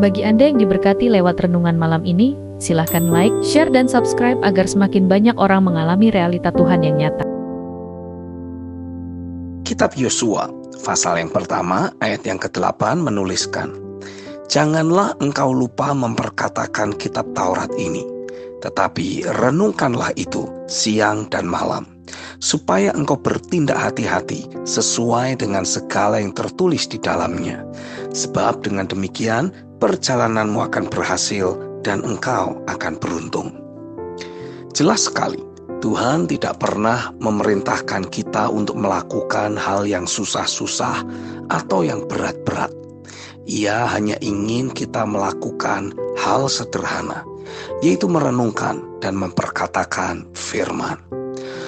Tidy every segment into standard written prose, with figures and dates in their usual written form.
Bagi Anda yang diberkati lewat renungan malam ini, silahkan like, share, dan subscribe agar semakin banyak orang mengalami realita Tuhan yang nyata. Kitab Yosua, pasal yang pertama, ayat yang ke-8 menuliskan, "Janganlah engkau lupa memperkatakan kitab Taurat ini, tetapi renungkanlah itu siang dan malam, supaya engkau bertindak hati-hati sesuai dengan segala yang tertulis di dalamnya. Sebab dengan demikian, perjalananmu akan berhasil dan engkau akan beruntung." Jelas sekali, Tuhan tidak pernah memerintahkan kita untuk melakukan hal yang susah-susah atau yang berat-berat. Ia hanya ingin kita melakukan hal sederhana, yaitu merenungkan dan memperkatakan firman.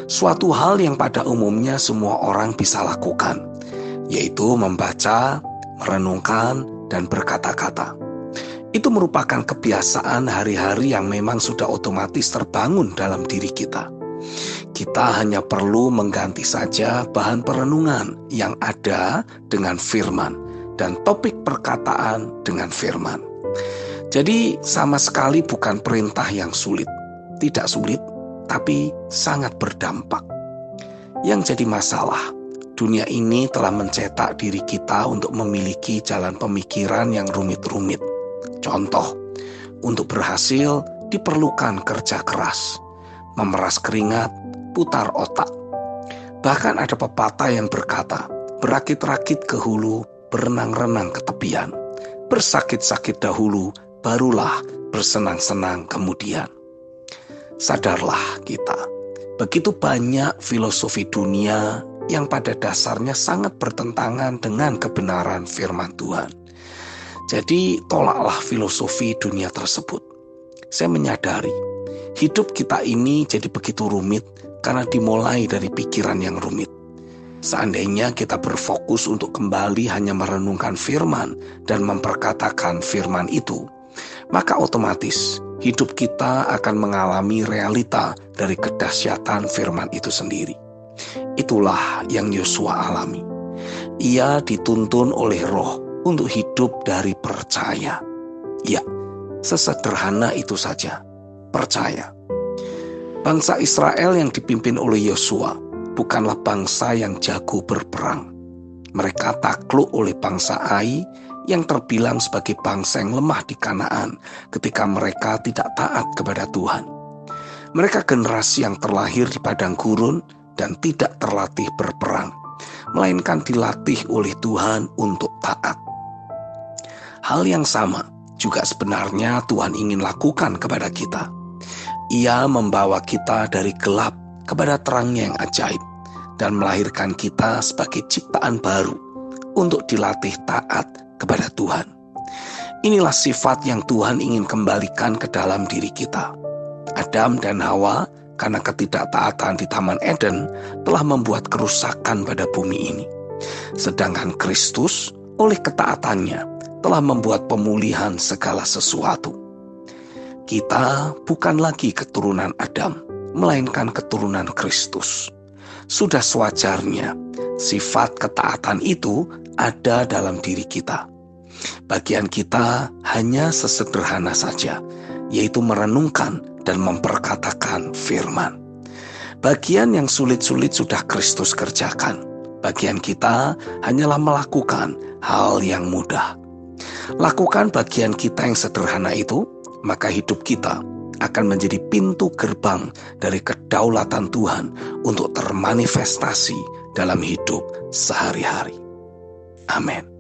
Suatu hal yang pada umumnya semua orang bisa lakukan, yaitu membaca, merenungkan, dan berkata-kata. Itu merupakan kebiasaan hari-hari yang memang sudah otomatis terbangun dalam diri kita. Kita hanya perlu mengganti saja bahan perenungan yang ada dengan firman dan topik perkataan dengan firman. Jadi sama sekali bukan perintah yang sulit. Tidak sulit, tapi sangat berdampak. Yang jadi masalah, dunia ini telah mencetak diri kita untuk memiliki jalan pemikiran yang rumit-rumit. Contoh, untuk berhasil diperlukan kerja keras, memeras keringat, putar otak. Bahkan ada pepatah yang berkata, berakit-rakit ke hulu, berenang-renang ke tepian. Bersakit-sakit dahulu, barulah bersenang-senang kemudian. Sadarlah kita, begitu banyak filosofi dunia yang pada dasarnya sangat bertentangan dengan kebenaran firman Tuhan. Jadi tolaklah filosofi dunia tersebut. Saya menyadari, hidup kita ini jadi begitu rumit karena dimulai dari pikiran yang rumit. Seandainya kita berfokus untuk kembali hanya merenungkan firman dan memperkatakan firman itu, maka otomatis hidup kita akan mengalami realita dari kedahsyatan firman itu sendiri. Itulah yang Yosua alami. Ia dituntun oleh Roh untuk hidup dari percaya. Ya, sesederhana itu saja, percaya. Bangsa Israel yang dipimpin oleh Yosua bukanlah bangsa yang jago berperang. Mereka takluk oleh bangsa Ai yang terbilang sebagai bangsa yang lemah di Kanaan ketika mereka tidak taat kepada Tuhan. Mereka generasi yang terlahir di padang gurun dan tidak terlatih berperang, melainkan dilatih oleh Tuhan untuk taat. Hal yang sama juga sebenarnya Tuhan ingin lakukan kepada kita. Ia membawa kita dari gelap kepada terangnya yang ajaib dan melahirkan kita sebagai ciptaan baru untuk dilatih taat kepada Tuhan. Inilah sifat yang Tuhan ingin kembalikan ke dalam diri kita. Adam dan Hawa karena ketidaktaatan di Taman Eden telah membuat kerusakan pada bumi ini. Sedangkan Kristus oleh ketaatannya telah membuat pemulihan segala sesuatu. Kita bukan lagi keturunan Adam, melainkan keturunan Kristus. Sudah sewajarnya sifat ketaatan itu ada dalam diri kita. Bagian kita hanya sesederhana saja, yaitu merenungkan dan memperkatakan firman. Bagian yang sulit-sulit sudah Kristus kerjakan. Bagian kita hanyalah melakukan hal yang mudah. Lakukan bagian kita yang sederhana itu, maka hidup kita akan menjadi pintu gerbang dari kedaulatan Tuhan untuk termanifestasi dalam hidup sehari-hari. Amin.